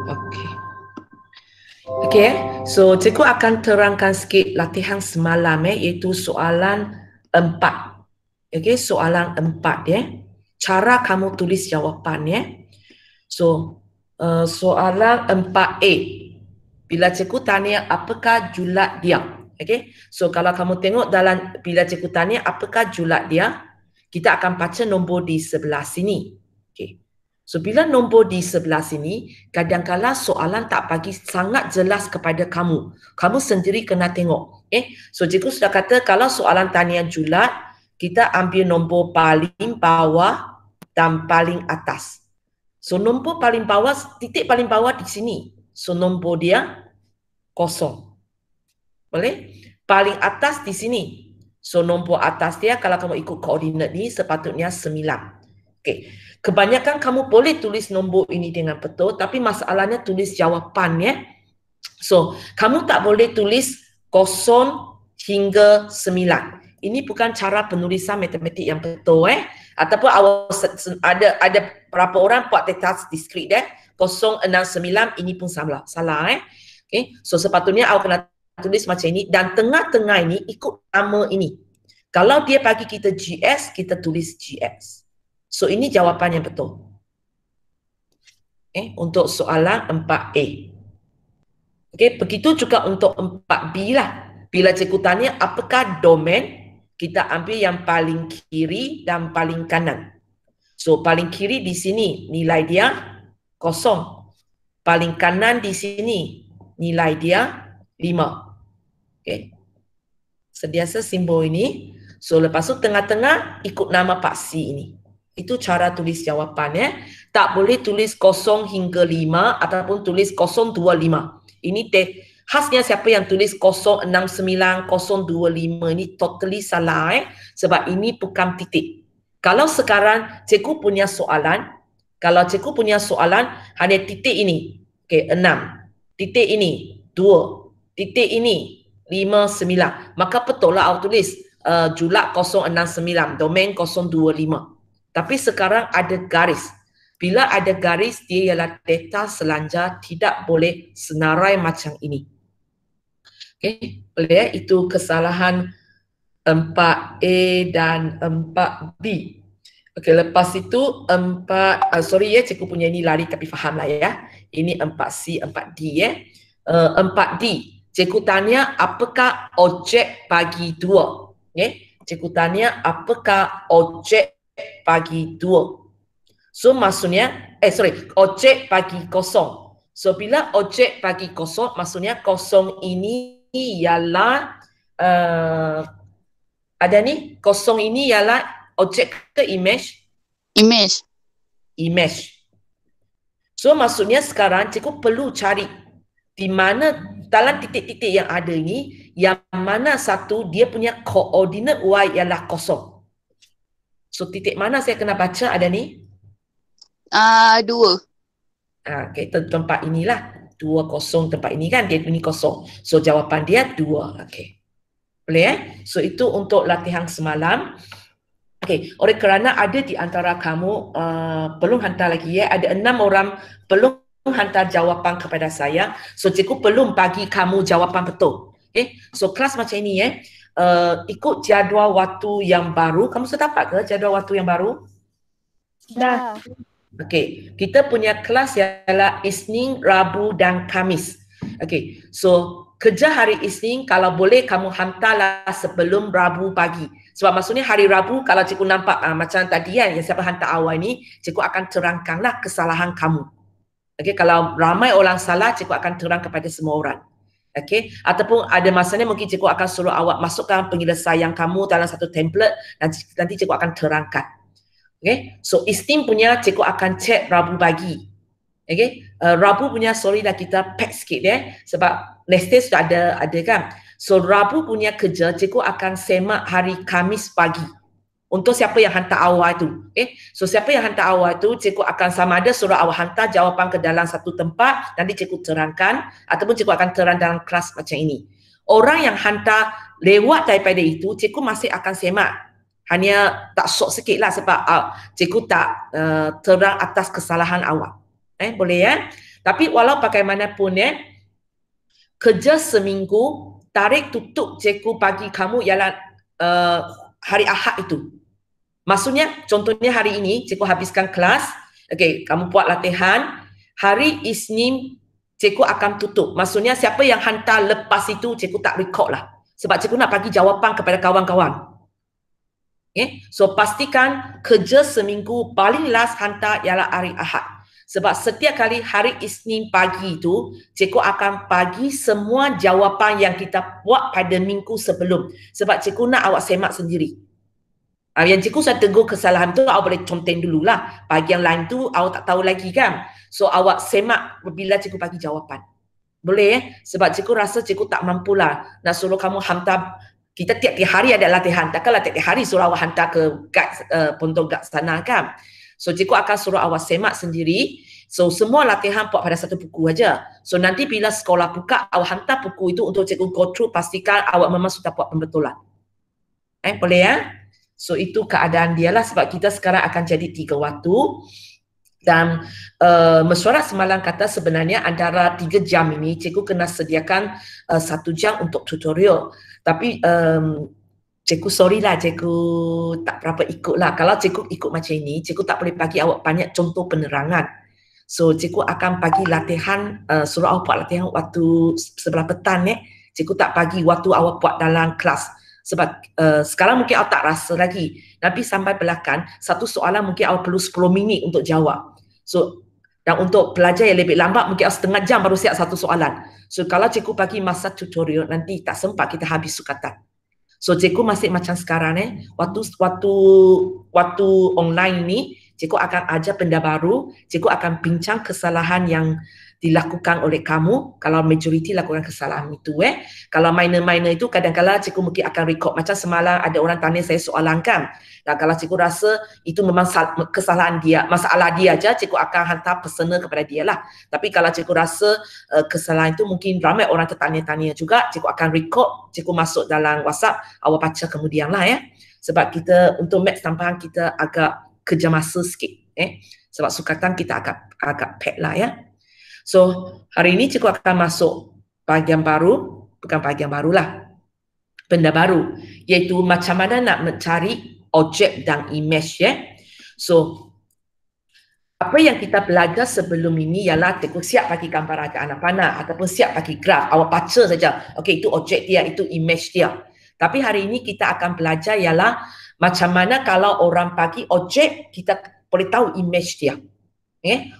Okey. Okey, so cikgu akan terangkan sikit latihan semalam iaitu soalan 4. Okey, soalan 4 Cara kamu tulis jawapan So, soalan 4A. Bila cikgu tanya apakah julat dia? Okey. So kalau kamu tengok dalam bila cikgu tanya apakah julat dia, kita akan baca nombor di sebelah sini. Okey. So bila nombor di sebelah sini, kadang-kadang soalan tak bagi sangat jelas kepada kamu. Kamu sendiri kena tengok. So cikgu sudah kata kalau soalan tanya julat, kita ambil nombor paling bawah dan paling atas. So nombor paling bawah, titik paling bawah di sini. So nombor dia kosong. Boleh? Paling atas di sini. So nombor atas dia kalau kamu ikut koordinat ni sepatutnya 9. Okey. Kebanyakan kamu boleh tulis nombor ini dengan betul, tapi masalahnya tulis jawapan So, kamu tak boleh tulis 0 hingga 9. Ini bukan cara penulisan matematik yang betul Ataupun ada berapa orang buat tetas diskrit 0, 6, 9 ini pun salah. Okay. So sepatutnya awak kena tulis macam ini dan tengah-tengah ini ikut nama ini. Kalau dia bagi kita GS, kita tulis GS. So ini jawapan yang betul. Untuk soalan 4A. Okay, begitu juga untuk 4B lah. Bila cikgu tanya apakah domain, kita ambil yang paling kiri dan paling kanan. So paling kiri di sini nilai dia 0. Paling kanan di sini nilai dia 5. Okay. Sediasa simbol ini. So lepas tu tengah-tengah ikut nama Pak C ini. Itu cara tulis jawapan Tak boleh tulis 0 hingga 5 ataupun tulis 025. Ini khasnya siapa yang tulis 069, 025 ini totally salah sebab ini bukan titik. Kalau sekarang cikgu punya soalan, hanya titik ini. Okey, 6. Titik ini 2. Titik ini 5, 9. Maka betul lah awak tulis julat 069, domain 025. Tapi sekarang ada garis. Bila ada garis, dia ialah data selanjar, tidak boleh senarai macam ini. Okey, boleh Itu kesalahan 4A dan 4B. Okey, lepas itu cikgu punya ini lari tapi faham lah Ini 4C, 4D 4D. Cikgu tanya apakah objek bagi 2? Cikgu tanya apakah objek bagi 2? So maksudnya, objek bagi 0. So bila objek bagi 0, maksudnya 0 ini ialah ada ni, 0 ini ialah objek ke image? Image. So maksudnya sekarang cikgu perlu cari di mana dalam titik-titik yang ada ini, yang mana satu dia punya koordinat Y ialah 0. So titik mana saya kena baca ada ni? 2. Okay, tempat inilah 20 tempat ini kan dia ini 0. So jawapan dia 2. Okay. Boleh So itu untuk latihan semalam. Okay, oleh kerana ada di antara kamu belum hantar lagi ada 6 orang belum hantar jawapan kepada saya. So cikgu belum bagi kamu jawapan betul. Okay, so kelas macam ini ikut jadual waktu yang baru. Kamu sudah dapat ke jadual waktu yang baru? Dah. Okey, kita punya kelas ialah Isnin, Rabu dan Khamis. Okey, so kerja hari Isnin kalau boleh kamu hantarlah sebelum Rabu pagi. Sebab maksudnya hari Rabu kalau cikgu nampak macam tadi yang siapa hantar awal ni, cikgu akan terangkanlah kesalahan kamu. Okey, kalau ramai orang salah, cikgu akan terang kepada semua orang. Okey, ataupun ada masanya mungkin cikgu akan suruh awak masukkan penyelesaian kamu dalam satu template dan nanti cikgu akan terangkan. Okay, so Isnin punya cikgu akan cek Rabu pagi. Okay, Rabu punya sorry dah kita pack sikit sebab next day sudah ada kan. So Rabu punya kerja cikgu akan semak hari Khamis pagi. Untuk siapa yang hantar awal tu. Okay, so siapa yang hantar awal tu cikgu akan sama ada suruh awak hantar jawapan ke dalam satu tempat, nanti cikgu terangkan ataupun cikgu akan terang dalam kelas macam ini. Orang yang hantar lewat daripada itu, cikgu masih akan semak. Hanya tak sok sikit lah sebab cikgu tak terang atas kesalahan awak. Boleh Tapi walau bagaimanapun kerja seminggu, tarikh tutup cikgu bagi kamu ialah hari Ahad itu. Maksudnya, contohnya hari ini cikgu habiskan kelas, okey, kamu buat latihan, hari Isnin cikgu akan tutup. Maksudnya siapa yang hantar lepas itu cikgu tak record lah. Sebab cikgu nak bagi jawapan kepada kawan-kawan. Okay? So pastikan kerja seminggu paling last hantar ialah hari Ahad. Sebab setiap kali hari Isnin pagi itu, cikgu akan bagi semua jawapan yang kita buat pada minggu sebelum. Sebab cikgu nak awak semak sendiri. Yang cikgu saya tegur kesalahan tu, awak boleh contain dululah. Bagi yang lain tu, awak tak tahu lagi kan. So awak semak bila cikgu bagi jawapan. Boleh Sebab cikgu rasa cikgu tak mampulah nak suruh kamu hantar. Kita tiap-tiap hari ada latihan. Takkanlah tiap-tiap hari suruh awak hantar ke Pontong Guard sana kan. So cikgu akan suruh awak semak sendiri. So semua latihan buat pada satu buku aja. So nanti bila sekolah buka, awak hantar buku itu untuk cikgu go through, pastikan awak memang sudah buat pembetulan. Boleh ya? So itu keadaan dia lah, sebab kita sekarang akan jadi 3 waktu. Dan mesyuarat semalam kata sebenarnya antara 3 jam ini cikgu kena sediakan 1 jam untuk tutorial. Tapi cikgu sorry lah, cikgu tak berapa ikut lah. Kalau cikgu ikut macam ini, cikgu tak boleh bagi awak banyak contoh penerangan. So cikgu akan bagi latihan, suruh awak buat latihan waktu sebelah petang. Cikgu tak bagi waktu awak buat dalam kelas. Sebab sekarang mungkin awak tak rasa lagi. Nanti sampai belakang, satu soalan mungkin awak perlu 10 minit untuk jawab. So, dan untuk pelajar yang lebih lambat, mungkin awak setengah jam baru siap satu soalan. So, kalau cikgu bagi masa tutorial, nanti tak sempat kita habis sukatan. So, cikgu masih macam sekarang waktu online ni, cikgu akan ajar benda baru, cikgu akan bincang kesalahan yang dilakukan oleh kamu. Kalau majoriti lakukan kesalahan itu kalau minor-minor itu kadang-kadang cikgu mungkin akan record. Macam semalam ada orang tanya saya soalan kan. Dan kalau cikgu rasa itu memang kesalahan dia, masalah dia aja, cikgu akan hantar personal kepada dia lah. Tapi kalau cikgu rasa kesalahan itu mungkin ramai orang tertanya-tanya juga, cikgu akan record, cikgu masuk dalam WhatsApp, awak baca kemudian lah Sebab kita untuk maths tambahan kita agak kerja masa sikit sebab sukatan kita agak pack lah So, hari ini cikgu akan masuk bahagian baru, bukan bahagian barulah, benda baru, iaitu macam mana nak mencari objek dan image So, apa yang kita belajar sebelum ini ialah cikgu siap bagi gambar agak anak panah ataupun siap bagi graf, awak baca saja, okey itu objek dia, itu image dia. Tapi hari ini kita akan belajar ialah macam mana kalau orang bagi objek, kita boleh tahu image dia.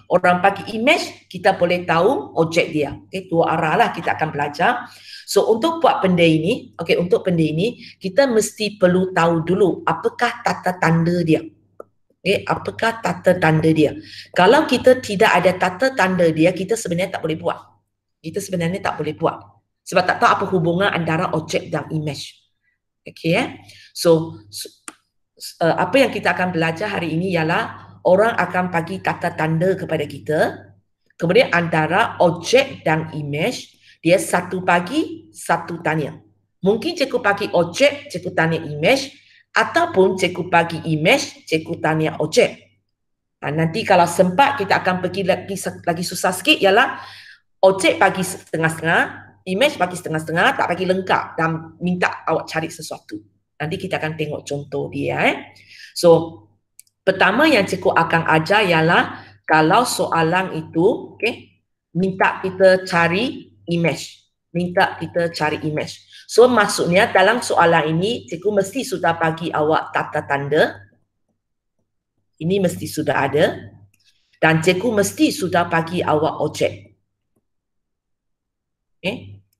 Orang bagi image, kita boleh tahu objek dia. Dua arah lah kita akan belajar. So untuk buat benda ini, untuk benda ini kita mesti perlu tahu dulu apakah tata tanda dia. Apakah tata tanda dia? Kalau kita tidak ada tata tanda dia, kita sebenarnya tak boleh buat. Kita sebenarnya tak boleh buat. Sebab tak tahu apa hubungan antara objek dan image. So apa yang kita akan belajar hari ini ialah orang akan bagi tata tanda kepada kita. Kemudian antara objek dan image, dia satu bagi, satu tanya. Mungkin cikgu bagi objek, cikgu tanya image, ataupun cikgu bagi image, cikgu tanya objek. Nanti kalau sempat kita akan pergi lagi susah sikit ialah objek bagi setengah-setengah, image bagi setengah-setengah, tak bagi lengkap dan minta awak cari sesuatu. Nanti kita akan tengok contoh dia. So, pertama yang cikgu akan ajar ialah kalau soalan itu minta kita cari image. Minta kita cari image. So maksudnya dalam soalan ini cikgu mesti sudah bagi awak tata tanda. Ini mesti sudah ada. Dan cikgu mesti sudah bagi awak objek.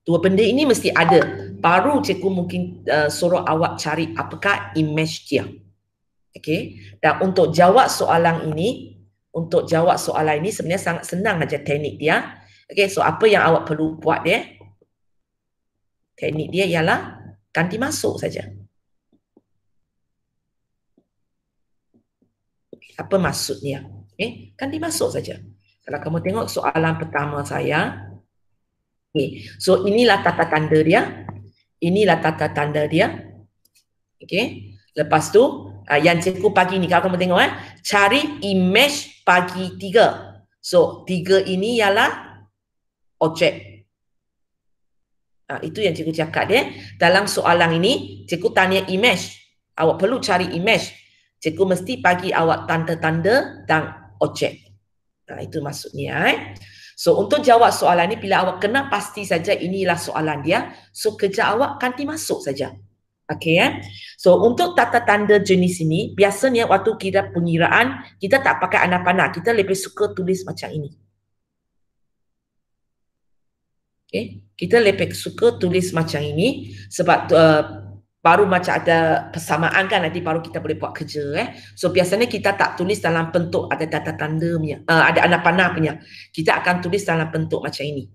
Dua benda ini mesti ada. Baru cikgu mungkin suruh awak cari apakah image dia. Dan untuk jawab soalan ini, sebenarnya sangat senang aja teknik dia. So apa yang awak perlu buat dia? Teknik dia ialah ganti masuk saja. Apa maksudnya? Ganti masuk saja. Kalau kamu tengok soalan pertama saya, so inilah tata tanda dia. Inilah tata tanda dia. Lepas tu yang cikgu bagi ni, kalau kamu tengok cari image bagi 3. So 3 ini ialah objek. Itu yang cikgu cakap dia. Dalam soalan ini, cikgu tanya image. Awak perlu cari image. Cikgu mesti bagi awak tanda-tanda dan objek. Itu maksudnya. So untuk jawab soalan ni, bila awak kena pasti saja inilah soalan dia. So kerja awak ganti masuk saja. Okay, So untuk tata tanda jenis ini, biasanya waktu kita pengiraan, kita tak pakai anak panah. Kita lebih suka tulis macam ini. Okay, kita lebih suka tulis macam ini sebab baru macam ada persamaan kan, nanti baru kita boleh buat kerja. So biasanya kita tak tulis dalam bentuk ada tata tanda punya, ada anak panah punya. Kita akan tulis dalam bentuk macam ini.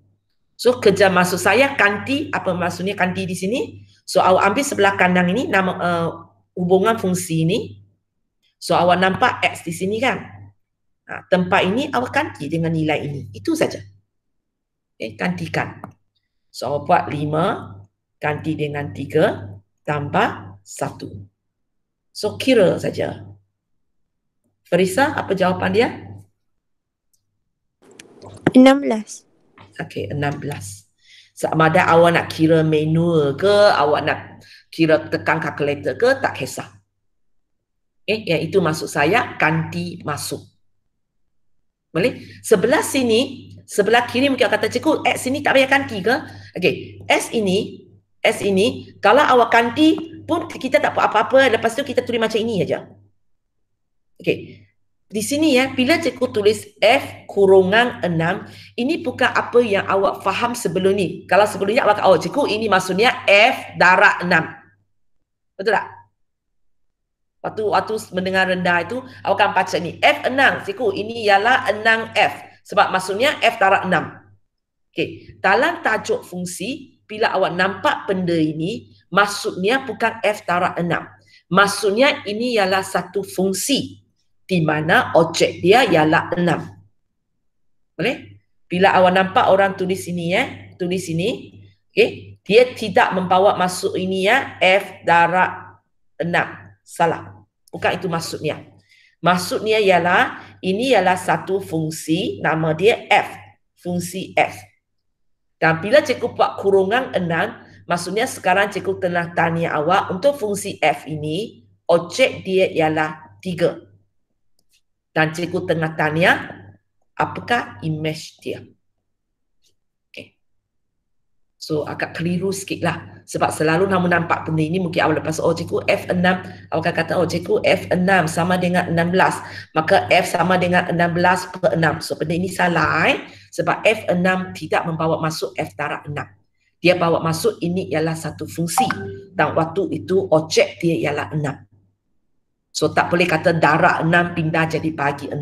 So kerja maksud saya kanti, apa maksudnya kanti di sini? So awak ambil sebelah kanan ini nama hubungan fungsi ini. So awak nampak X di sini kan? Tempat ini awak ganti dengan nilai ini. Itu saja. Okay, gantikan. So awak buat 5 ganti dengan 3 tambah 1. So kira saja. Farisa, apa jawapan dia? 16. Okay, 16. Sama ada awak nak kira manual ke, awak nak kira tekan kalkulator ke, tak kisah. Yang itu maksud saya ganti masuk. Boleh? Sebelah sini, sebelah kiri mungkin kata cikgu, X sini tak payah ganti ke? Okey, S ini, kalau awak ganti pun kita tak buat apa-apa, lepas tu kita tulis macam ini aja. Okey. Di sini bila cikgu tulis F kurungan 6, ini bukan apa yang awak faham sebelum ni. Kalau sebelumnya awak cikgu ini maksudnya F darab 6. Betul tak? Waktu mendengar rendah itu, awak akan baca ni. F6, cikgu ini ialah 6F. Sebab maksudnya F darab 6. Okey, dalam tajuk fungsi, bila awak nampak benda ini, maksudnya bukan F darab 6. Maksudnya ini ialah satu fungsi di mana objek dia ialah 6. Boleh? Bila awak nampak orang tulis ini tulis ini, okey, dia tidak membawa masuk ini F darab 6. Salah. Bukan itu maksudnya. Maksudnya ialah ini ialah satu fungsi, nama dia F, fungsi F. Dan bila cikgu buat kurungan 6, maksudnya sekarang cikgu telah tanya awak untuk fungsi F ini, objek dia ialah 3. Dan cikgu tengah tanya, apakah image dia? Okay. So agak keliru sikit lah. Sebab selalu namun nampak benda ini, mungkin awak lepas, cikgu F6, awak akan kata, cikgu F6 sama dengan 16. Maka F sama dengan 16 per 6. So benda ini salah. Sebab F6 tidak membawa masuk F darab 6. Dia bawa masuk ini ialah satu fungsi. Dan waktu itu objek dia ialah 6. So tak boleh kata darab 6 pindah jadi bagi 6.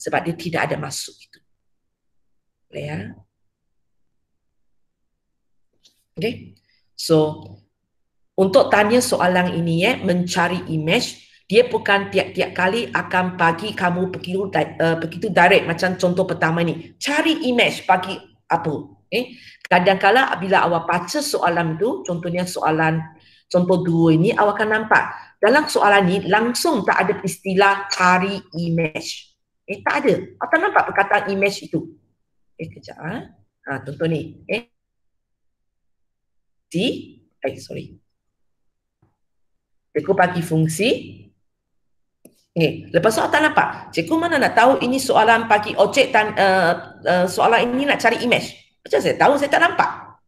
Sebab dia tidak ada masuk itu. Boleh ya? Okay. So untuk tanya soalan ini mencari image, dia bukan tiap-tiap kali akan bagi kamu begitu direct macam contoh pertama ni. Cari image bagi apa? Kadang-kadang bila awak baca soalan tu, contohnya soalan contoh 2 ini, awak akan nampak dalam soalan ni langsung tak ada istilah cari image. Tak ada. Apa nampak perkataan image itu? Kejap. Contoh ni. Sorry. Cikgu bagi fungsi. Lepas tu tak nampak. Cikgu mana nak tahu ini soalan bagi objek dan soalan ini nak cari image. Macam saya tahu, saya tak nampak.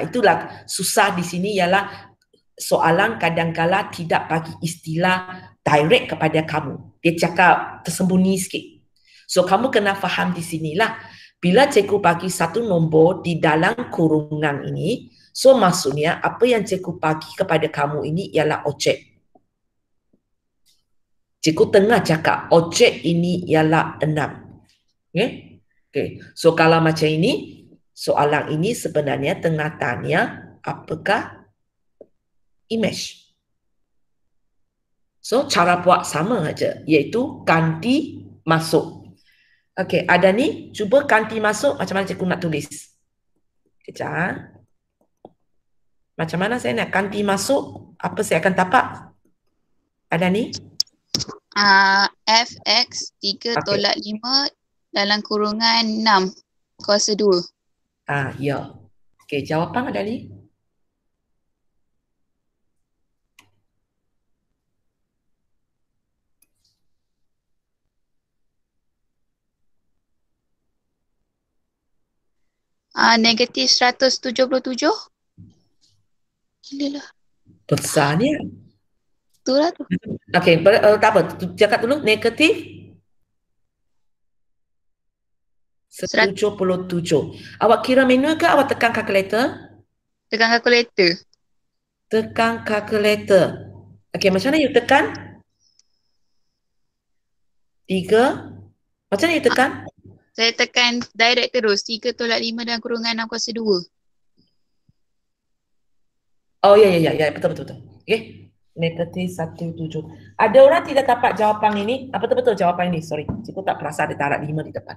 Itulah susah di sini ialah soalan kadang-kala tidak bagi istilah direct kepada kamu. Dia cakap tersembunyi sikit. So kamu kena faham di sinilah. Bila cikgu bagi satu nombor di dalam kurungan ini, so maksudnya apa yang cikgu bagi kepada kamu ini ialah objek. Cikgu tengah cakap objek ini ialah 6. Okay. So kalau macam ini, soalan ini sebenarnya tengah tanya apakah image. So cara buat sama aja, iaitu ganti masuk. Okey, ada ni, cuba ganti masuk macam mana cikgu nak tulis. Kejap. Macam mana saya nak ganti masuk? Apa saya akan tapak? Ada ni? Fx 3 tolak 5 dalam kurungan 6 kuasa 2. Ya. Okey, jawapan ada ni? Negatif 177. Gila lah. Besar ni. Betul lah tu. Okey, tak apa. Cakap dulu negatif 77. Awak kira manual ke awak tekan kalkulator? Tekan kalkulator. Tekan kalkulator. Okey, macam mana you tekan? 3. Macam mana you tekan? Saya tekan direct terus. 3 tolak 5 dalam kurungan 6 kuasa 2. Oh ya, betul. Okey. Negatif 17. Ada orang tidak dapat jawapan ini? Betul jawapan ini. Sorry, cikgu tak perasan ada tarak 5 di depan.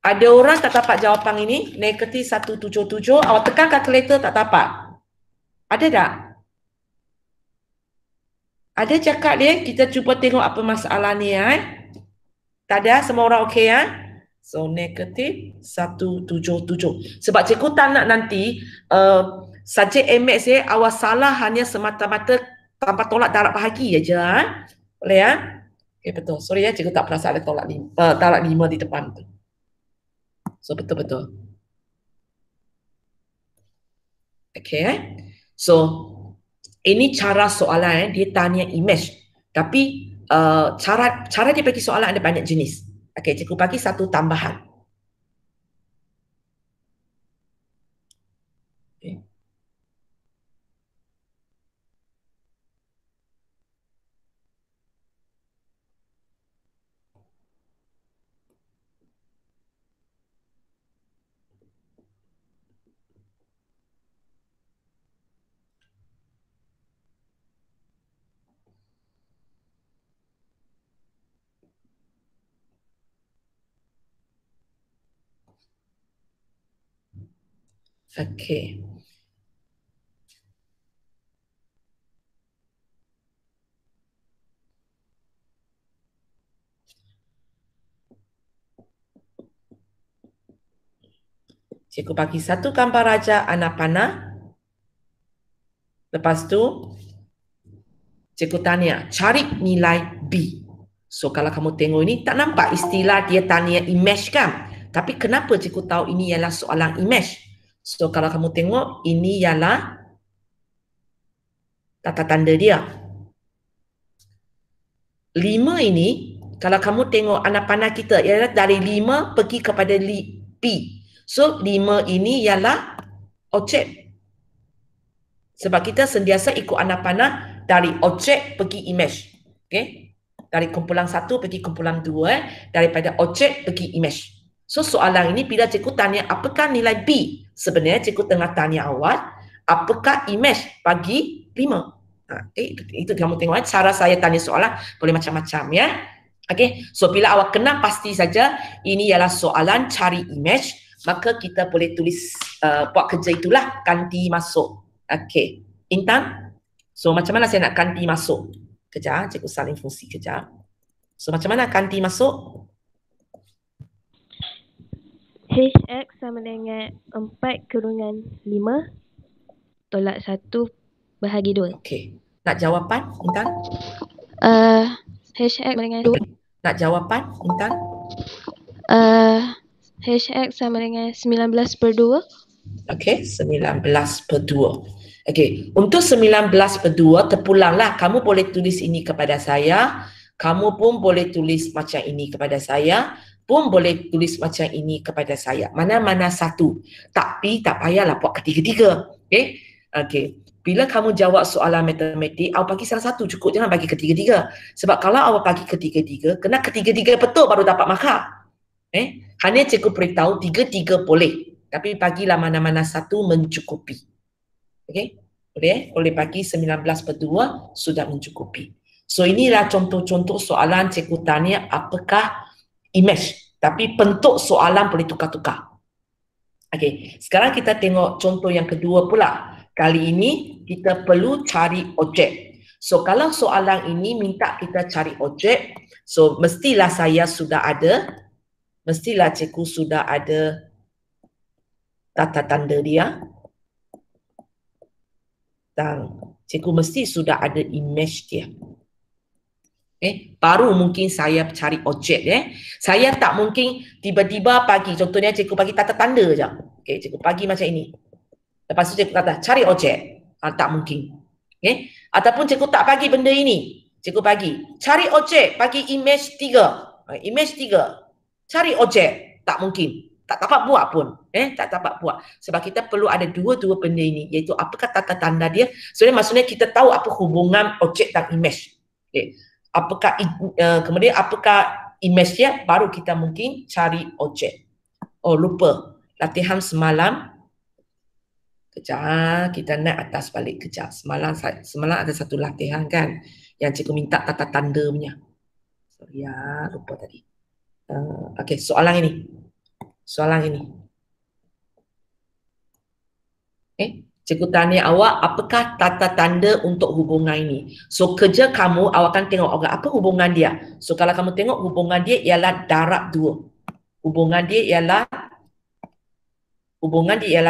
Ada orang tak dapat jawapan ini? Negatif 177. Awak tekan kalkulator tak dapat. Ada tak? Ada cakap dia, kita cuba tengok apa masalah ni Tak ada, semua orang okey So negatif 177. Sebab cikgu tak nak nanti subjek MX awak salah hanya semata-mata tanpa tolak darab bahagi aja Boleh Okay, betul. Sorry cikgu tak perasan ada tolak 5 di depan tu. So betul. Okay. So ini cara soalan dia tanya image. Tapi cara dia bagi soalan ada banyak jenis. Okay, cikgu bagi satu tambahan. Okay. Okay. Cikgu bagi satu gambar raja anak panah. Lepas tu, cikgu tanya, cari nilai B. So kalau kamu tengok ini, tak nampak istilah dia tanya image kan? Tapi kenapa cikgu tahu ini ialah soalan image? So kalau kamu tengok, ini ialah tata tanda dia. 5 ini, kalau kamu tengok anak panah kita, ialah dari 5 pergi kepada B. So 5 ini ialah objek. Sebab kita sentiasa ikut anak panah dari objek pergi image. Okay? Dari kumpulan 1 pergi kumpulan 2, daripada objek pergi image. So soalan ini bila cikgu tanya apakah nilai B? Sebenarnya cikgu tengah tanya awak, apakah image bagi 5? Itu kamu tengok cara saya tanya soalan boleh macam-macam ya. Okay, so bila awak kenal pasti saja ini ialah soalan cari image, maka kita boleh tulis buat kerja itulah ganti masuk. Okay, Intan. So macam mana saya nak ganti masuk? Kejap, cikgu salin fungsi kejap. So macam mana ganti masuk? HX sama dengan 4 kurungan 5 tolak 1 bahagi 2. Okey. Nak jawapan, Intan? HX sama dengan 2. Nak jawapan, Intan? HX sama dengan 19/2. Okey, 19/2. Okey, untuk 19/2 terpulanglah. Kamu boleh tulis ini kepada saya. Kamu pun boleh tulis macam ini kepada saya. Pun boleh tulis macam ini kepada saya. Mana-mana satu. Tapi tak payahlah buat ketiga-tiga. Okey? Okey. Bila kamu jawab soalan matematik, awak bagi salah satu cukup. Jangan bagi ketiga-tiga. Sebab kalau awak bagi ketiga-tiga, kena ketiga-tiga betul baru dapat markah. Hanya cikgu beritahu tiga-tiga boleh. Tapi bagilah mana-mana satu mencukupi. Okey? Boleh? Boleh bagi 19/2 sudah mencukupi. So inilah contoh-contoh soalan cikgu tanya apakah image. Tapi bentuk soalan boleh tukar-tukar. Okey, sekarang kita tengok contoh yang kedua pula. Kali ini kita perlu cari objek. So kalau soalan ini minta kita cari objek, so mestilah saya sudah ada mestilah cikgu sudah ada tata tanda dia. Dan cikgu mesti sudah ada image dia. Baru mungkin saya cari objek. Saya tak mungkin tiba-tiba pagi, contohnya cikgu bagi tata tanda je. Cikgu pagi macam ini. Lepas tu cikgu kata cari objek. Tak mungkin. Ataupun cikgu tak bagi benda ini. Cikgu bagi cari objek, bagi image 3. Image 3. Cari objek. Tak mungkin. Tak dapat buat pun. Tak dapat buat. Sebab kita perlu ada dua-dua benda ini. Iaitu apakah tata tanda dia. Sebenarnya maksudnya kita tahu apa hubungan objek dan image. Apakah kemudian apakah image dia, baru kita mungkin cari objek. Oh lupa. Latihan semalam. Kejap, kita naik atas balik kejap. Semalam ada satu latihan kan. Yang cikgu minta tata tanda punya. Sorry ya, lupa tadi. Okey, soalan ini. Cikgu tanya awak, apakah tata tanda untuk hubungan ini? So, kerja kamu, awak akan tengok apa hubungan dia. So, kalau kamu tengok hubungan dia ialah darab 2. Hubungan dia ialah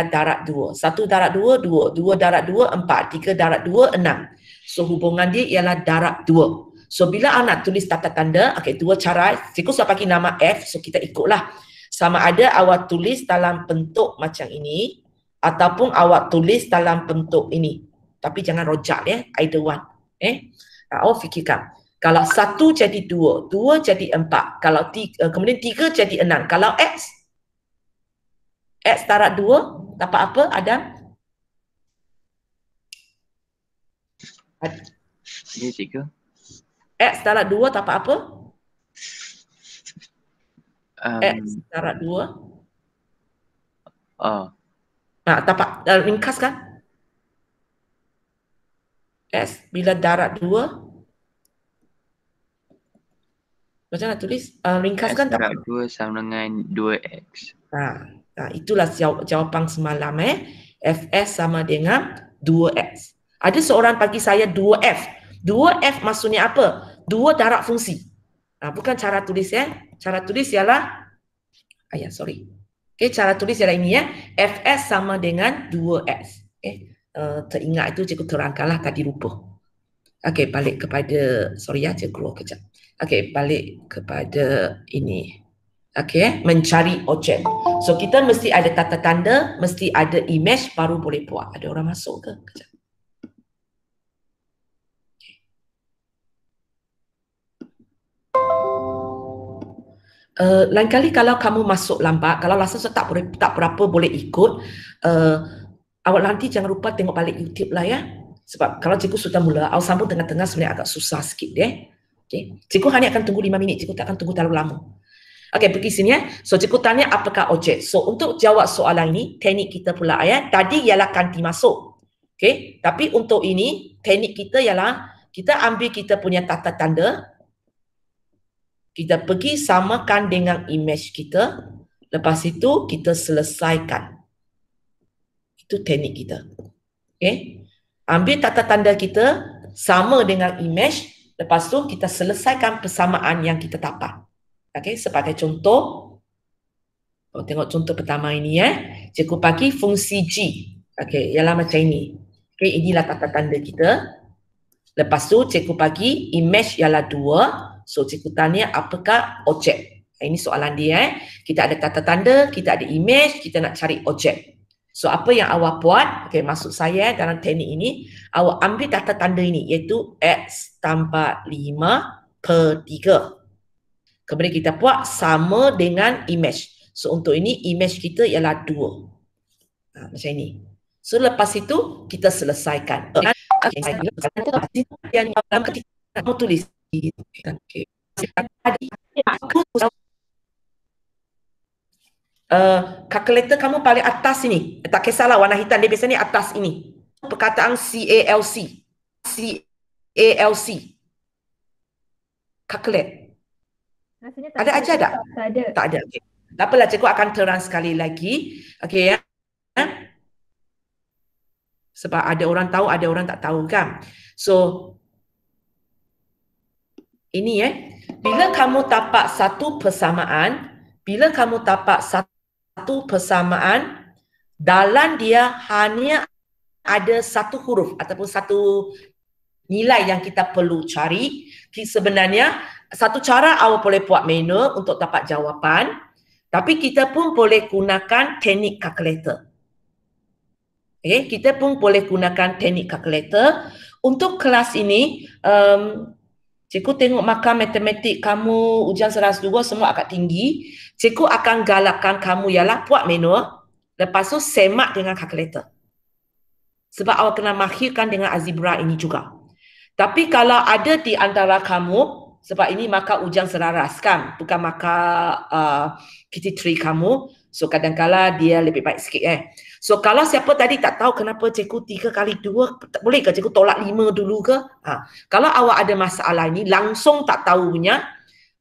darab 2. 1 darab 2, 2. 2 darab 2, 4. 3 darab 2, 6. So, hubungan dia ialah darab 2. So, bila anak tulis tata tanda, dua cara. Cikgu sudah bagi nama F, so kita ikutlah. Sama ada awak tulis dalam bentuk macam ini, ataupun awak tulis dalam bentuk ini. Tapi jangan rojak either one. Awak fikirkan. Kalau 1 jadi 2, 2 jadi 4, kalau kemudian 3 jadi 6. Kalau X darab 2, dapat apa Adam? Dia 3. X darab 2 dapat apa? X darab 2. Dapat ringkas kan? S bila darab 2. Macam mana tulis? Ringkaskan. S darab 2 sama dengan 2X. Itulah jawapan semalam. Fs sama dengan 2X. Ada seorang bagi saya 2F. 2F maksudnya apa? 2 darab fungsi. Bukan cara tulis Cara tulis ialah cara tulis ialah ini Fs sama dengan 2X. Teringat itu cikgu terangkanlah tadi lupa. Balik kepada cikgu keluar kejap. Balik kepada ini. Mencari objek. So kita mesti ada tata tanda, mesti ada image baru boleh buat. Ada orang masuk ke? Kejap. Lain kali kalau kamu masuk lambat, kalau rasa tak berapa boleh ikut, awak nanti jangan lupa tengok balik YouTube lah Sebab kalau cikgu sudah mula, awak sambung tengah-tengah sebenarnya agak susah sikit Cikgu hanya akan tunggu 5 minit, cikgu tak akan tunggu terlalu lama. Pergi sini So cikgu tanya apakah objek. So untuk jawab soalan ini, teknik kita pula tadi ialah kanti masuk. Tapi untuk ini, teknik kita ialah kita ambil kita punya tata tanda, kita pergi samakan dengan image kita, lepas itu kita selesaikan. Itu teknik kita. Ambil tata tanda kita, sama dengan image, lepas tu kita selesaikan persamaan yang kita dapat. Sebagai contoh, tengok contoh pertama ini cikgu bagi fungsi G. Ialah macam ini. Inilah tata tanda kita. Lepas tu cikgu bagi image ialah 2. So cikgu tanya apakah objek. Ini soalan dia Kita ada tata tanda, kita ada image, kita nak cari objek. So apa yang awak buat, maksud saya dalam teknik ini, awak ambil tata tanda ini iaitu X tambah 5 per 3. Kemudian kita buat sama dengan image. So untuk ini image kita ialah 2. Macam ini. So lepas itu kita selesaikan. Yang kamu tulis. Kalkulator kamu paling atas ini. Tak kisahlah warna hitam, dia biasanya atas ini. Perkataan CALC. CALC. Calculate. Ada aja tak? Tak ada. Tak ada. Tak apalah, cikgu akan terang sekali lagi. Sebab ada orang tahu, ada orang tak tahu kan. So ini bila kamu dapat satu persamaan, bila kamu dapat satu persamaan, dalam dia hanya ada satu huruf ataupun satu nilai yang kita perlu cari. Sebenarnya satu cara awak boleh buat manual untuk dapat jawapan, tapi kita pun boleh gunakan teknik kalkulator. Okay, kita pun boleh gunakan teknik kalkulator. Untuk kelas ini, cikgu tengok markah matematik kamu ujian 102 semua agak tinggi. Cikgu akan galakkan kamu ialah buat manual, lepas tu semak dengan kalkulator. Sebab awak kena mahirkan dengan algebra ini juga. Tapi kalau ada di antara kamu, sebab ini markah ujian selaras kan, bukan markah KT3 kamu, so kadang-kadang dia lebih baik sikit So kalau siapa tadi tak tahu kenapa cikgu 3 kali 2, boleh ke cikgu tolak 5 dulu ke? Kalau awak ada masalah ini, langsung tak tahunya,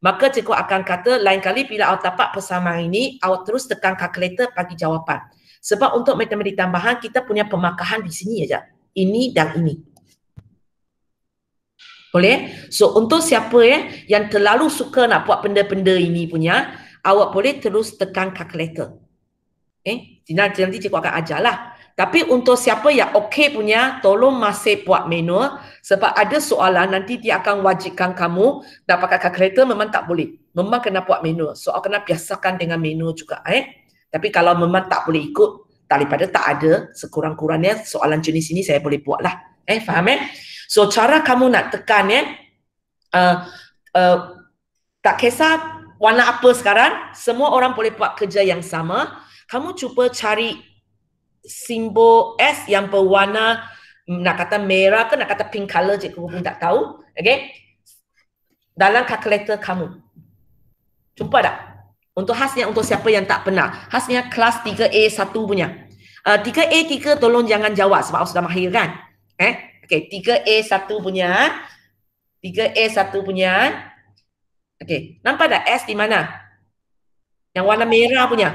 maka cikgu akan kata lain kali bila awak dapat persamaan ini, awak terus tekan kalkulator bagi jawapan. Sebab untuk matematik tambahan, kita punya pemarkahan di sini aja. Ini dan ini. Boleh? So untuk siapa yang terlalu suka nak buat benda-benda ini punya, awak boleh terus tekan kalkulator. Nanti cikgu akan ajarlah. Tapi untuk siapa yang okey punya, tolong masih buat manual sebab ada soalan nanti dia akan wajibkan kamu nak pakai kalkulator, memang tak boleh. Memang kena buat manual. So awak kena biasakan dengan manual juga. Tapi kalau memang tak boleh ikut, daripada tak ada, sekurang-kurangnya soalan jenis ini saya boleh buat lah. Faham So cara kamu nak tekan tak kisah warna apa sekarang, semua orang boleh buat kerja yang sama. Kamu cuba cari simbol S yang berwarna nak kata merah ke nak kata pink color, cikgu pun tak tahu. Okay? Dalam kalkulator kamu. Jumpa tak? Untuk khasnya untuk siapa yang tak pernah. Khasnya kelas 3A1 punya. 3A3 tolong jangan jawab sebab awak sudah mahir kan? Okay, 3A1 punya. 3A1 punya. Okay, nampak tak S di mana? Yang warna merah punya.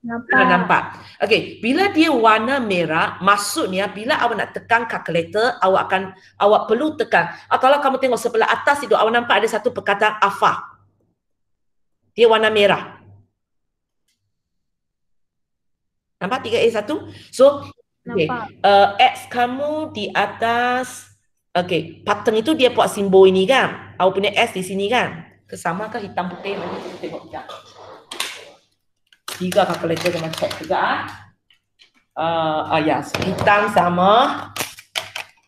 Nampak. Okay, bila dia warna merah, maksudnya bila awak nak tekan kalkulator, awak perlu tekan. Kalau kamu tengok sebelah atas itu, awak nampak ada satu perkataan alpha. Dia warna merah. Nampak 3A1? So, okay. X kamu di atas. Okay, pattern itu dia buat simbol ini kan? Awak punya S di sini kan? Kesama ke hitam putih? Nanti kita tengok sekejap. 3 kalkulator kena check juga. Yes. Hitam sama.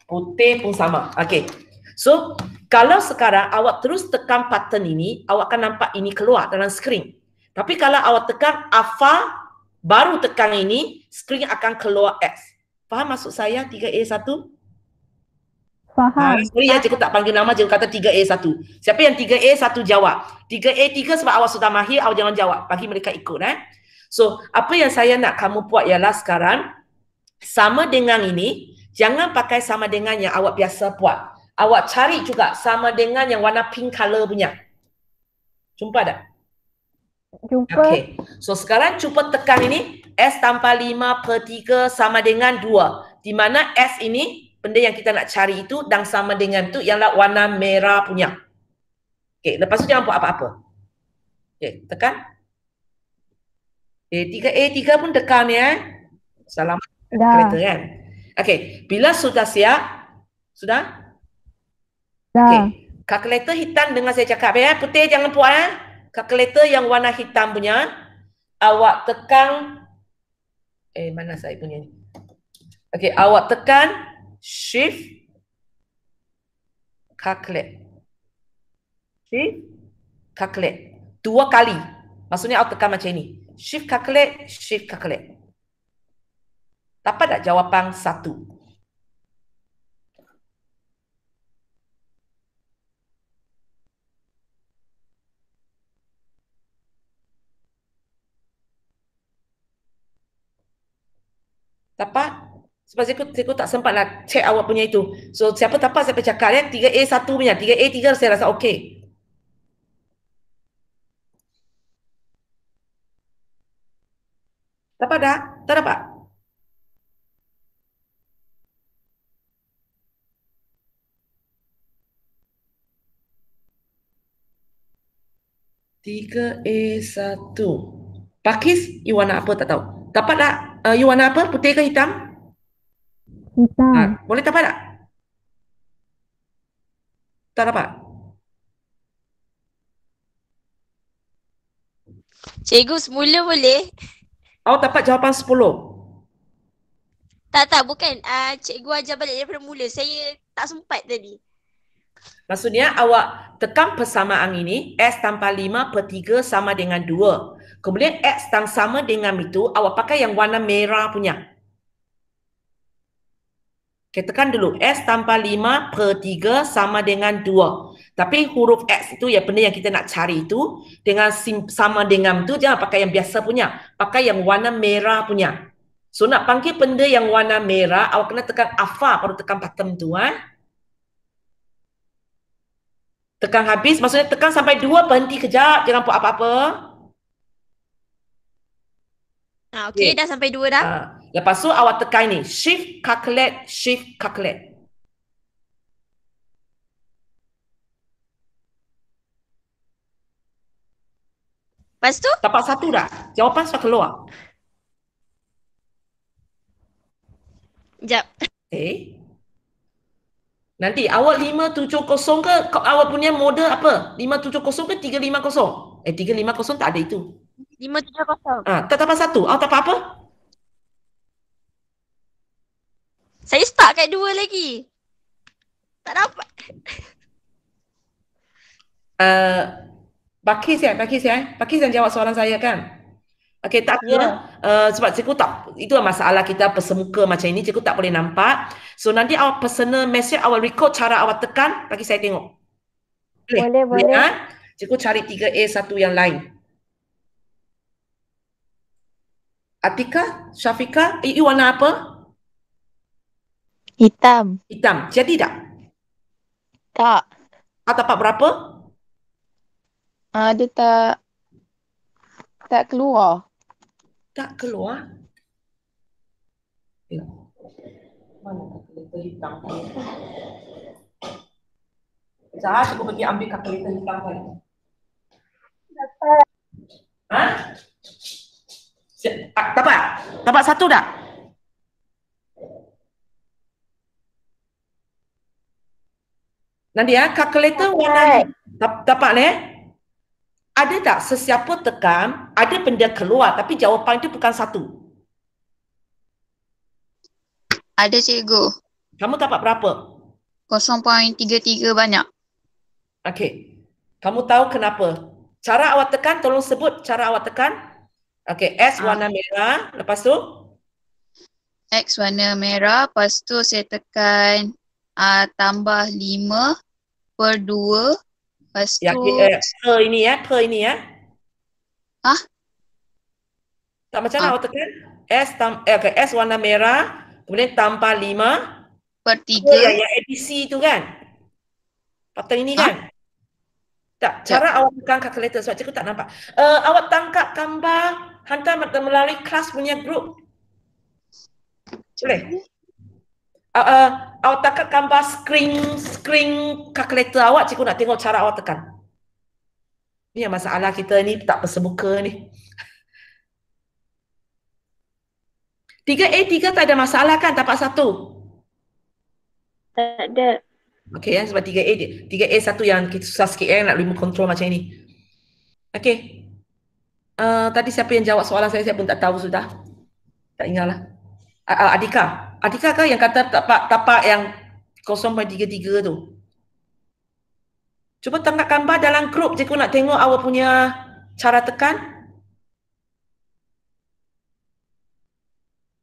Putih pun sama. Okay. So, kalau sekarang awak terus tekan pattern ini, awak akan nampak ini keluar dalam skrin. Tapi kalau awak tekan alpha, baru tekan ini, skrin akan keluar X. Faham maksud saya 3A1? Faham. Sorry ya, cikgu tak panggil nama, cikgu kata 3A1. Siapa yang 3A1 jawab? 3A3 sebab awak sudah mahir, awak jangan jawab. Bagi mereka ikut. So, apa yang saya nak kamu buat ialah sekarang, sama dengan ini, jangan pakai sama dengan yang awak biasa buat. Awak cari juga sama dengan yang warna pink color punya. Jumpa tak? Jumpa. Okay. So, sekarang cuba tekan ini. S tanpa 5/3 sama dengan 2. Di mana S ini, benda yang kita nak cari itu dan sama dengan itu ialah warna merah punya. Okay, lepas tu jangan buat apa-apa. Okay, tekan. Okay, 3A3 pun tekan ya. Selamat kereta kan. Okay, bila sudah siap? Sudah? Okay. Kalkulator hitam dengan saya cakap ya. Putih jangan buat ya. Kalkulator yang warna hitam punya. Awak tekan. Mana saya punya ni? Okay, awak tekan Shift. Calculate. Shift. Calculate. 2 kali. Maksudnya awak tekan macam ini. Shift calculate. Shift calculate. Dapat tak jawapan 1? Dapat? Sebab cikgu tak sempat nak check awak punya itu. So, siapa dapat saya cakap ya. 3A1 punya. 3A3 saya rasa okey. Dapat tak? Tak dapat? 3A1. Pakis, you warna apa tak tahu? Dapat tak? You warna apa? Putih ke hitam? Hitam. Boleh dapat tak? Tak dapat? Cikgu semula boleh? Awak dapat jawapan 10. Tak, bukan. Cikgu ajar balik daripada mula. Saya tak sempat tadi. Maksudnya awak tekan persamaan ini, X tanpa 5/3 sama dengan 2. Kemudian X sama dengan itu, awak pakai yang warna merah punya. Okay, tekan dulu. X tanpa 5/3 sama dengan 2. Tapi huruf X itu ya benda yang kita nak cari itu, dengan sama dengan itu, jangan pakai yang biasa punya. Pakai yang warna merah punya. So nak panggil benda yang warna merah, awak kena tekan alpha baru tekan bottom tu. Tekan habis, maksudnya tekan sampai 2, berhenti kejap, jangan buat apa-apa. Okey, dah sampai 2 dah. Lepas tu awak tekan ni, shift calculate, shift calculate. Lepas tu? Dapat 1 dah. Jawapan sudah keluar. Sekejap. Okay. Nanti awak 570 ke awak punya model apa? 570 ke 350? 350 tak ada itu. 570. Tak dapat 1. Awak dapat apa? Saya start kat 2 lagi. Tak dapat. Pakis yang jawab soalan saya kan? Okey, tak apa. Sebab cikgu tak, itu masalah kita persemuka macam ini, cikgu tak boleh nampak. So nanti awak personal message, awak record cara awak tekan, bagi saya tengok. Boleh. Kan? Cikgu cari 3A1 yang lain. Atika, Syafiqah, you warna apa? Hitam. Hitam. Jadi tak? Tak. Dapat berapa? Dia tak keluar. Tak keluar. Mana kalkulator hitam tadi? Sekejap, aku pergi ambil kalkulator hitam tadi. Dapat? Dapat 1 tak? Nanti kalkulator warna dapat ni. Ada tak sesiapa tekan, ada benda keluar tapi jawapan itu bukan 1? Ada cikgu. Kamu dapat berapa? 0.33 banyak. Okey. Kamu tahu kenapa? Cara awak tekan, tolong sebut cara awak tekan. Okey, S warna merah, lepas tu? X warna merah, lepas tu saya tekan tambah 5/2. Lepas tu Per ini ya. Tak macam mana awak tekan? S warna merah, kemudian tambah 5/3. Yang ABC tu kan? Pattern ini kan? Tak, cara awak tekan kalkulator sebab cikgu tak nampak. Awak tangkap gambar, hantar melalui kelas punya grup. Boleh? Awak tangkap gambar screen kalkulator awak, cikgu nak tengok cara awak tekan. Ini yang masalah kita ni, tak bersemuka ni. 3A3 tak ada masalah kan, dapat 1? Tak ada. Okey ya, sebab 3A1 yang kita susah sikit nak remote control macam ni. Okey. Tadi siapa yang jawab soalan saya pun tak tahu sudah. Tak ingatlah. Adika ke yang kata tapak yang 0.33 tu? Cuba tangkap gambar dalam grup, cikgu nak tengok awak punya cara tekan.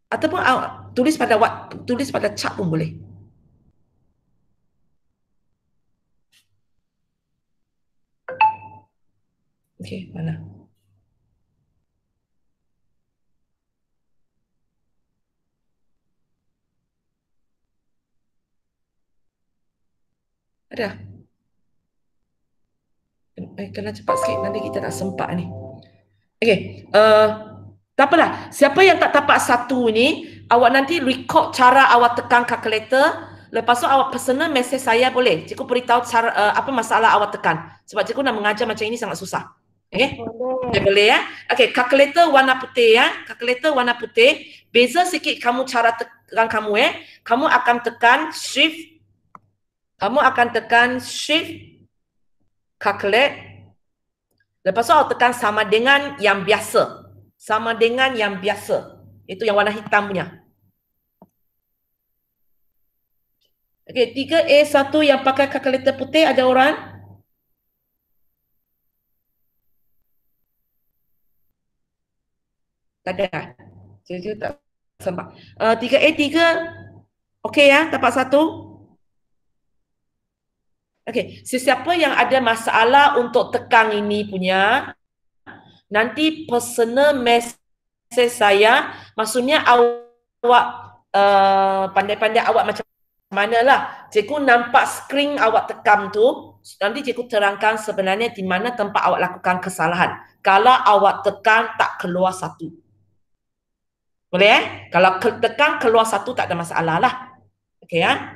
Ataupun tulis pada chat pun boleh. Okey, mana? Ada? Kena cepat sikit, nanti kita tak sempat ni. Okey, tak apalah. Siapa yang tak dapat 1 ni, awak nanti record cara awak tekan kalkulator. Lepas tu awak personal message saya boleh. Cikgu beritahu cara apa masalah awak tekan. Sebab cikgu nak mengajar macam ini sangat susah. Okay? Okay, boleh ya. Okay, kalkulator warna putih ya. Kalkulator warna putih. Beza sikit kamu cara tekan kamu Kamu akan tekan shift. Kamu akan tekan shift. Calculate. Lepas tu awak tekan sama dengan yang biasa. Sama dengan yang biasa. Itu yang warna hitam punya. Okay, 3A1 yang pakai kalkulator putih ada orang? Tak ada. Saya tak sempat. 3A3 okey ya, dapat satu. Okey, sesiapa yang ada masalah untuk tekan ini punya, nanti personal message saya, maksudnya awak pandai-pandai awak macam mana lah. Cikgu nampak skrin awak tekan tu, nanti cikgu terangkan sebenarnya di mana tempat awak lakukan kesalahan. Kalau awak tekan tak keluar satu. Boleh Kalau tekan keluar satu tak ada masalah lah. Okey ya?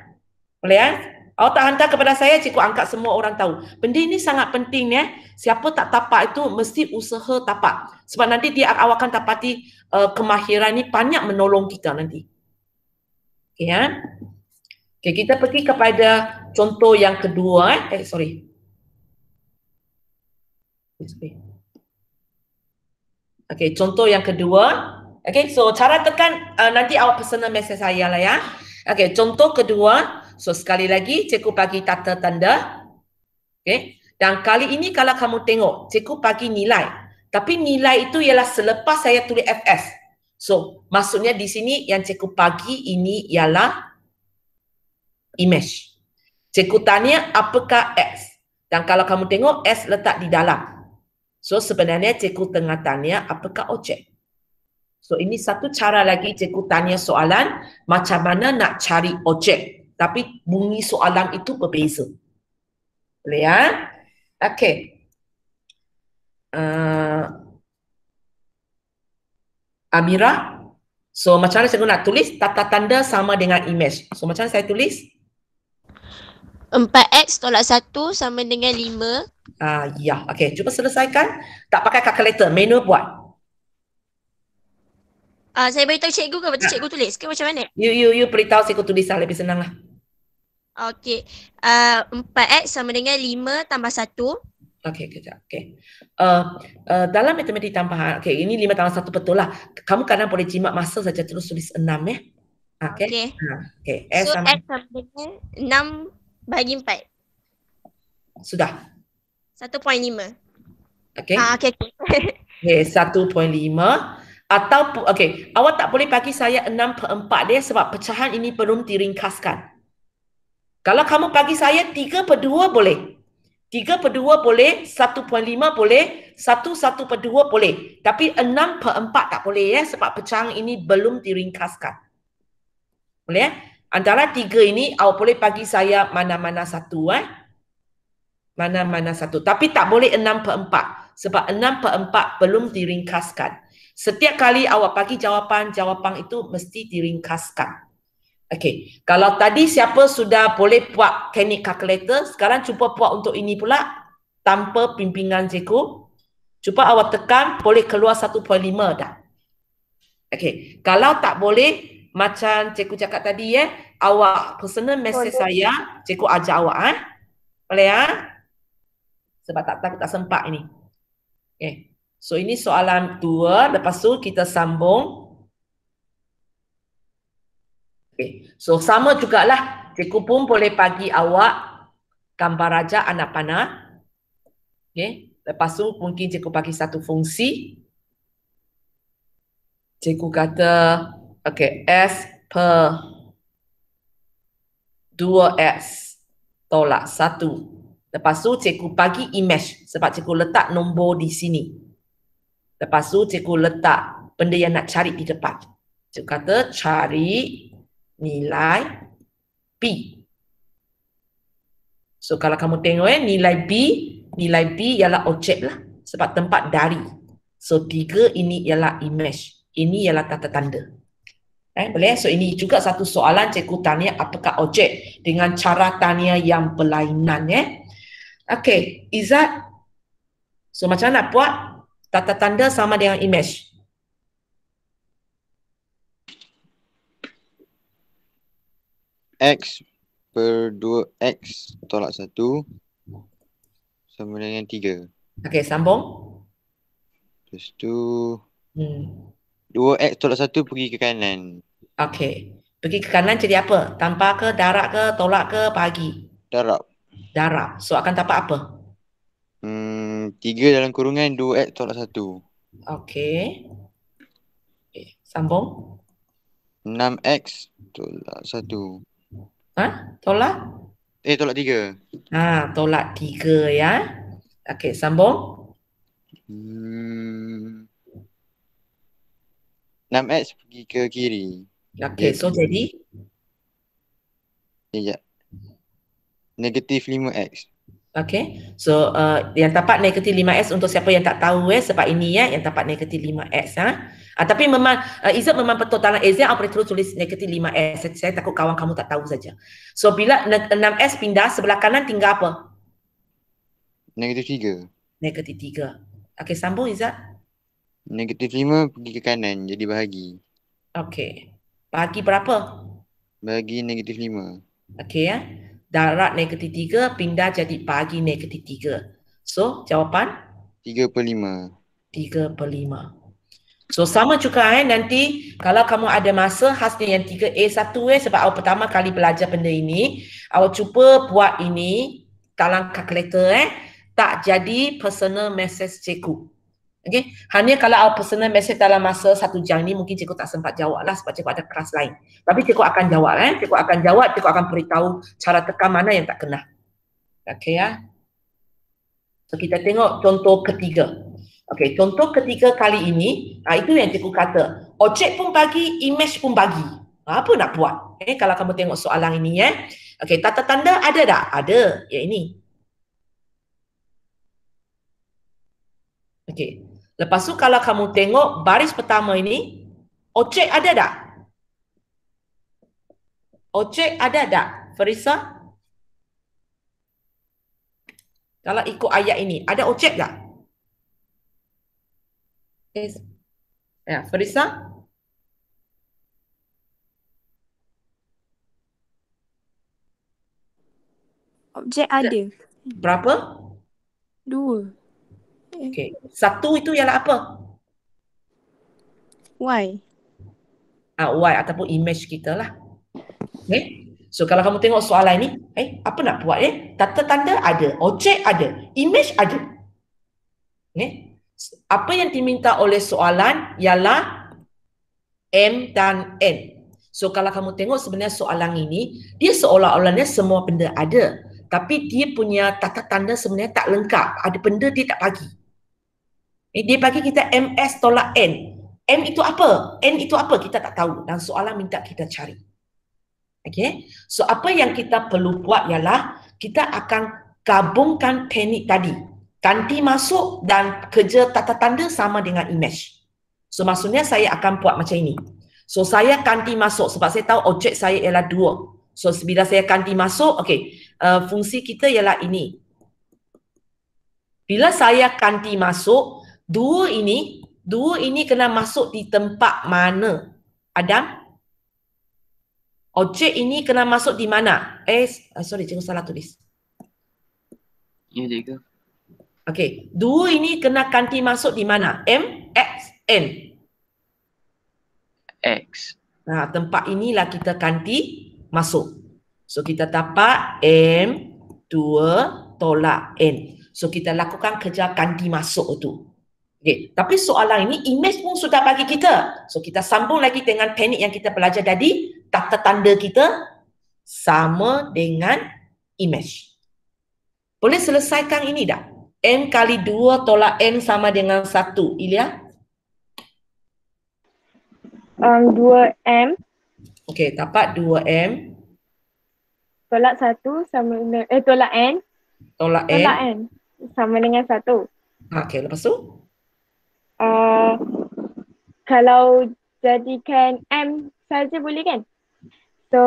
Boleh Awak tak hantar kepada saya, cikgu angkat semua orang tahu. Benda ini sangat penting Siapa tak tapak itu mesti usaha tapak. Sebab nanti awak akan dapati kemahiran ni banyak menolong kita nanti. Okey ya? Okey, kita pergi kepada contoh yang kedua sorry. Okey, contoh yang kedua. Okay, so cara tekan nanti awak personal message saya lah ya. Okay, contoh kedua. So sekali lagi cikgu bagi tanda tanda. Okay, dan kali ini kalau kamu tengok cikgu bagi nilai. Tapi nilai itu ialah selepas saya tulis FS. So maksudnya di sini yang cikgu bagi ini ialah image. Cikgu tanya apakah X. Dan kalau kamu tengok S letak di dalam. So sebenarnya cikgu tengah tanya apakah objek. So ini satu cara lagi cikgu tanya soalan macam mana nak cari objek. Tapi bunyi soalan itu berbeza. Boleh ya? Okey. Amira. So macam mana cikgu nak tulis? Tata tanda sama dengan image. So macam mana saya tulis? 4X tolak 1 sama dengan 5. Ya. Okey. Cuba selesaikan. Tak pakai kalkulator. Manual buat. Saya beritahu cikgu ke betul cikgu tulis ke macam mana? You beritahu cikgu tulis lah, lebih senang lah. Okey. 4X sama dengan 5 tambah 1. Okey, kejap. Okey. Dalam matematik tambahan, okey, ini 5 tambah 1 betul lah. Kamu kadang boleh jimat masa saja terus tulis 6 ya. Okey. Okey. Okey. So X sama dengan 6 bagi 4. Sudah. 1.5. Okey. Okey. Okey, 1.5. Atau, okey, awak tak boleh bagi saya 6/4 dia sebab pecahan ini belum diringkaskan. Kalau kamu bagi saya 3/2 boleh. 3/2 boleh, 1.5 boleh, 1/2 boleh. Tapi 6/4 tak boleh ya sebab pecahan ini belum diringkaskan. Boleh ya? Antara 3 ini awak boleh bagi saya mana-mana satu Mana-mana satu. Tapi tak boleh 6/4 sebab 6/4 belum diringkaskan. Setiap kali awak bagi jawapan itu mesti diringkaskan. Okey, kalau tadi siapa sudah boleh buat teknik calculator, sekarang cuba buat untuk ini pula tanpa bimbingan cikgu. Cuba awak tekan, boleh keluar 1.5 dah. Okey, kalau tak boleh, macam cikgu cakap tadi awak personal message saya, cikgu ajar awak Boleh Sebab tak sempat ini. Okey. So ini soalan 2, lepas tu kita sambung. Okay. So sama jugalah, cikgu pun boleh bagi awak gambar raja anak panah. Okay. Lepas tu mungkin cikgu bagi satu fungsi. Cikgu kata, okay, S per 2X tolak 1. Lepas tu cikgu bagi image sebab cikgu letak nombor di sini. Lepas tu cikgu letak benda yang nak cari di depan. Cikgu kata cari nilai B. So kalau kamu tengok nilai B ialah objek lah. Sebab tempat dari. So 3 ini ialah image. Ini ialah tata tanda. Boleh? So ini juga satu soalan cikgu tanya apakah objek dengan cara tanya yang berlainan Okay, Izzat. So macam mana nak buat? Tata tanda sama dengan image. X per 2X tolak 1 sama dengan 3. Okey, sambung. Lepas tu Hmm. 2X tolak 1 pergi ke kanan. Okey. Pergi ke kanan jadi apa? Tambah ke, darab ke, tolak ke, bahagi? Darab. Darab. So akan dapat apa? 3 dalam kurungan 2X tolak 1. Okey. Okay. Sambung. 6X tolak 1. Ha? Tolak? Tolak 3. Tolak 3 ya. Okey, sambung. 6X pergi ke kiri. Okey, so jadi? Sekejap. Negatif 5X. Okey. So yang dapat negatif 5x untuk siapa yang tak tahu sebab ini yang dapat negatif 5x tapi memang Izzat memang betul dalam exam operator tulis negatif 5x. Saya takut kawan kamu tak tahu saja. So bila 6x pindah sebelah kanan tinggal apa? Negatif 3. Negatif 3. Okey, sambung Izzat. Negatif 5 pergi ke kanan jadi bahagi. Okey. Bahagi berapa? Bahagi negatif 5. Okey ya. Darab negatif 3 pindah jadi bahagi negatif 3. So, jawapan? 3/5. 3/5. So, sama juga nanti kalau kamu ada masa khasnya yang 3A1 sebab awak pertama kali belajar benda ini, awak cuba buat ini dalam kalkulator tak jadi personal message cikgu. Okey, hanya kalau awak personal message dalam masa 1 jam ni mungkin cikgu tak sempat jawab lah sebab cikgu ada kelas lain. Tapi cikgu akan jawab cikgu akan jawab, cikgu akan beritahu cara tekan mana yang tak kena. Okey ya. So kita tengok contoh ketiga. Okey, contoh ketiga kali ini itu yang cikgu kata, objek pun bagi, image pun bagi. Apa nak buat? Kalau kamu tengok soalan ini Okey, tata tanda ada tak? Ada. Ya ini. Okey. Lepas tu kalau kamu tengok baris pertama ini, objek ada tak? Objek ada tak? Farisa? Kalau ikut ayat ini, ada objek tak? Yes. Ya, Farisa? Objek ada. Berapa? 2. Okey. 1 itu ialah apa? Y. Y ataupun image kita lah. Okay. So kalau kamu tengok soalan ni, apa nak buat tata tanda ada, objek ada, image ada. Okay. Apa yang diminta oleh soalan ialah M dan N. So kalau kamu tengok sebenarnya soalan ini, dia seolah-olahnya semua benda ada. Tapi dia punya tata tanda sebenarnya tak lengkap. Ada benda dia tak bagi. Dia bagi kita MS tolak N. M itu apa? N itu apa? Kita tak tahu. Dan soalan minta kita cari. Okay. So apa yang kita perlu buat ialah kita akan gabungkan teknik tadi. Ganti masuk dan kerja tata tanda sama dengan image. So maksudnya saya akan buat macam ini. So saya ganti masuk sebab saya tahu objek saya ialah 2. So bila saya ganti masuk, fungsi kita ialah ini. Bila saya ganti masuk, dua ini kena masuk di tempat mana? Adam? Objek ini kena masuk di mana? Sorry, cikgu salah tulis. Ya, cikgu. Okey, 2 ini kena ganti masuk di mana? M, X, N. X. Nah, tempat inilah kita ganti masuk. So kita dapat M 2 tolak N. So kita lakukan kerja ganti masuk itu. Okay. Tapi soalan ini image pun sudah bagi kita. So kita sambung lagi dengan teknik yang kita belajar tadi. Tata tanda kita sama dengan image. Boleh selesaikan ini tak? N kali 2 tolak N sama dengan 1. Ilya? 2M. Okey, dapat 2M. Tolak 1 sama dengan, tolak N. Tolak N. Tolak N. Sama dengan 1. Okey, lepas tu? Kalau jadikan M saja boleh kan? So,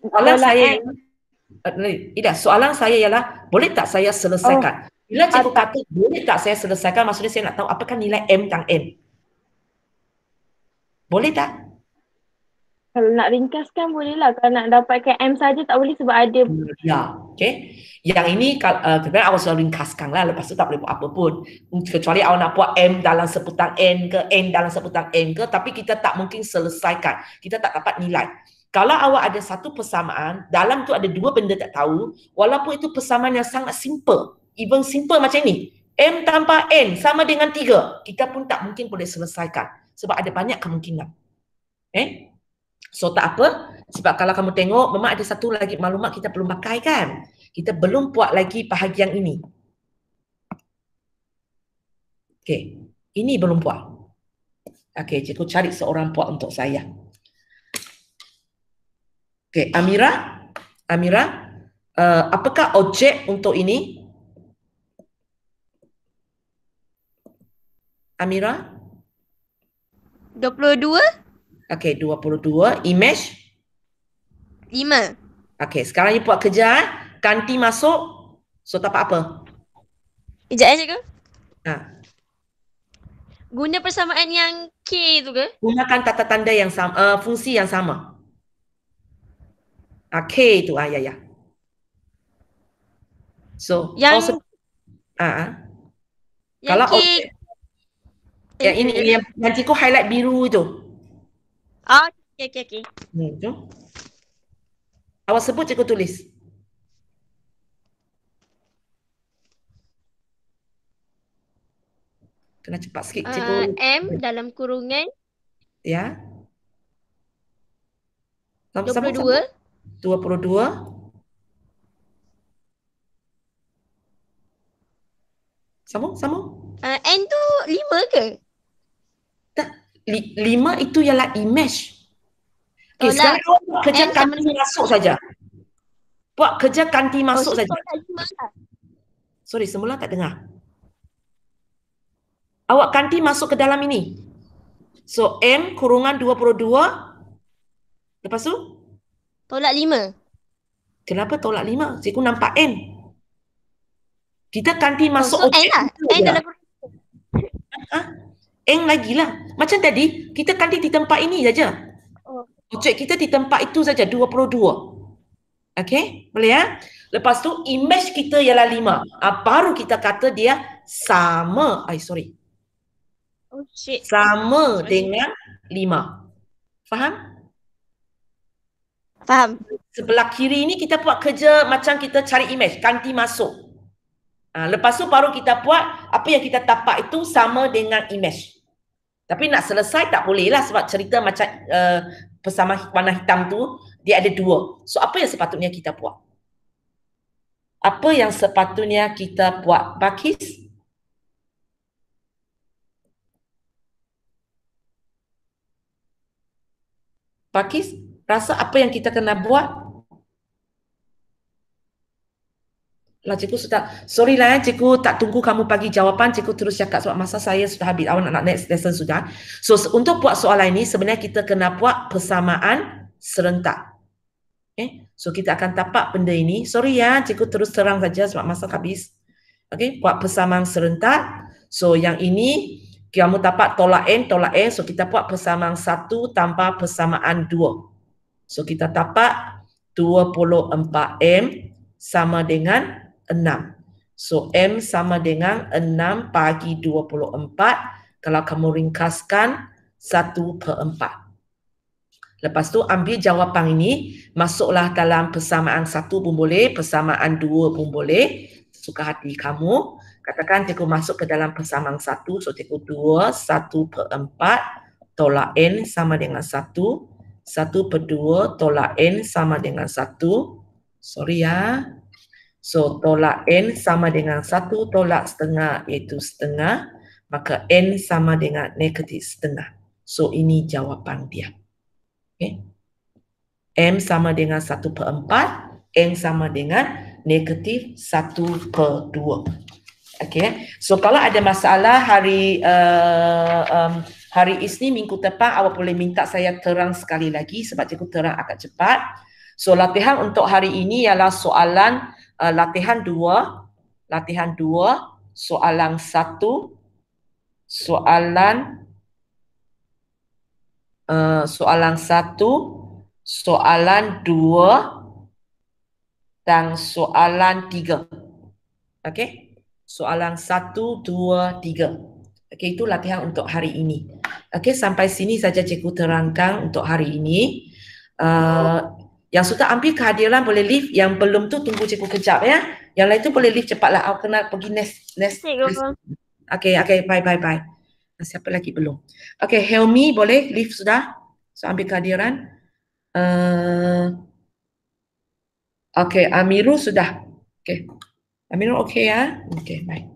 soalan tolak saya, N. soalan saya ialah boleh tak saya selesaikan? Bila cikgu kata boleh tak saya selesaikan, maksudnya saya nak tahu apakah nilai M dan N. Boleh tak? Kalau nak ringkaskan boleh lah. Kalau nak dapatkan M saja tak boleh sebab ada. Ya, okay. Yang ini sebenarnya awak selalu ringkaskan lah, lepas tu tak boleh buat apa pun. Kecuali awak nak buat M dalam seputang N ke, N dalam seputang N ke, tapi kita tak mungkin selesaikan. Kita tak dapat nilai. Kalau awak ada satu persamaan, dalam tu ada dua benda tak tahu, walaupun itu persamaan yang sangat simple, even simple macam ni, M tambah N sama dengan 3, kita pun tak mungkin boleh selesaikan. Sebab ada banyak kemungkinan. So tak apa, sebab kalau kamu tengok memang ada satu lagi maklumat kita belum pakai kan. Kita belum buat lagi bahagian ini. Okey, ini belum buat. Okey, cikgu cari seorang buat untuk saya. Okey, Amira, apakah objek untuk ini? Amira? 22. Okey, 22. Image? 5. Okey, sekarang you buat kerja. Kanti masuk. So, tak apa-apa. Sekejap cikgu. Guna persamaan yang K tu ke? Gunakan tata tanda yang sama, fungsi yang sama. K tu, ya. So, Yang kalau K. Yang ini yang cikgu highlight biru itu. Okey. Tu. Awak sebut cikgu tulis. Kena cepat sikit cikgu. M dalam kurungan Ya. 22. 22. Sambung. N tu 5 ke? Tak, 5 itu ialah image. Okey, Tolak sekarang awak buat kerja M kanti masuk saja. Buat kerja kanti masuk saja. Sorry, semula tak dengar. Awak kanti masuk ke dalam ini. So, M kurungan 22. Lepas tu? Tolak 5. Kenapa tolak 5? Cikgu nampak N. Kita kanti masuk So N lah. N dalam N lagi lah. Macam tadi, kita kanti di tempat ini saja. Objek kita di tempat itu saja, 22. Okey, boleh ya? Lepas tu, image kita ialah 5. Baru kita kata dia sama. Sama dengan 5. Faham? Faham. Sebelah kiri ni kita buat kerja macam kita cari image, kanti masuk. Lepas tu baru kita buat apa yang kita tapak itu sama dengan image. Tapi nak selesai tak boleh lah sebab cerita macam persamaan warna hitam tu dia ada 2. So apa yang sepatutnya kita buat? Apa yang sepatutnya kita buat? Bakis? Bakis, rasa apa yang kita kena buat? Lah cikgu sudah, sorry lah cikgu tak tunggu kamu bagi jawapan, cikgu terus cakap sebab masa saya sudah habis, awak nak next lesson sudah. So untuk buat soalan ini sebenarnya kita kena buat persamaan serentak. Okay, so kita akan tapak benda ini, sorry ya cikgu terus terang saja sebab masa habis. Okay, buat persamaan serentak. So yang ini kamu tapak tolak N, so kita buat persamaan 1 tambah persamaan 2. So kita tapak 24M sama dengan 6. So M sama dengan 6 bagi 24. Kalau kamu ringkaskan 1/4. Lepas tu ambil jawapan ini, masuklah dalam persamaan 1 pun boleh, persamaan 2 pun boleh. Suka hati kamu. Katakan cikgu masuk ke dalam persamaan 1. So cikgu 2, 1/4 tolak N sama dengan 1. 1/2 tolak N sama dengan 1. Sorry ya. So, tolak N sama dengan 1 tolak setengah iaitu setengah. Maka N sama dengan negatif setengah. So, ini jawapan dia. Okay. M sama dengan 1/4. N sama dengan negatif 1/2. Okay. So, kalau ada masalah hari Isnin minggu depan, awak boleh minta saya terang sekali lagi sebab cikgu terang agak cepat. So, latihan untuk hari ini ialah soalan latihan 2. latihan 2, soalan 1, soalan 1, soalan 2 dan soalan 3. Okey? Soalan 1, 2, 3. Okey, itu latihan untuk hari ini. Okey, sampai sini saja cikgu terangkan untuk hari ini. Yang sudah ambil kehadiran boleh leave, yang belum tu tunggu cikgu kejap ya. Yang lain tu boleh leave cepatlah. Awak kena pergi next. Okey, bye. Siapa lagi belum? Okey, Helmi boleh leave sudah? So ambil kehadiran. Okey, Amirul sudah. Okey. Amirul okey ya? Okey, baik.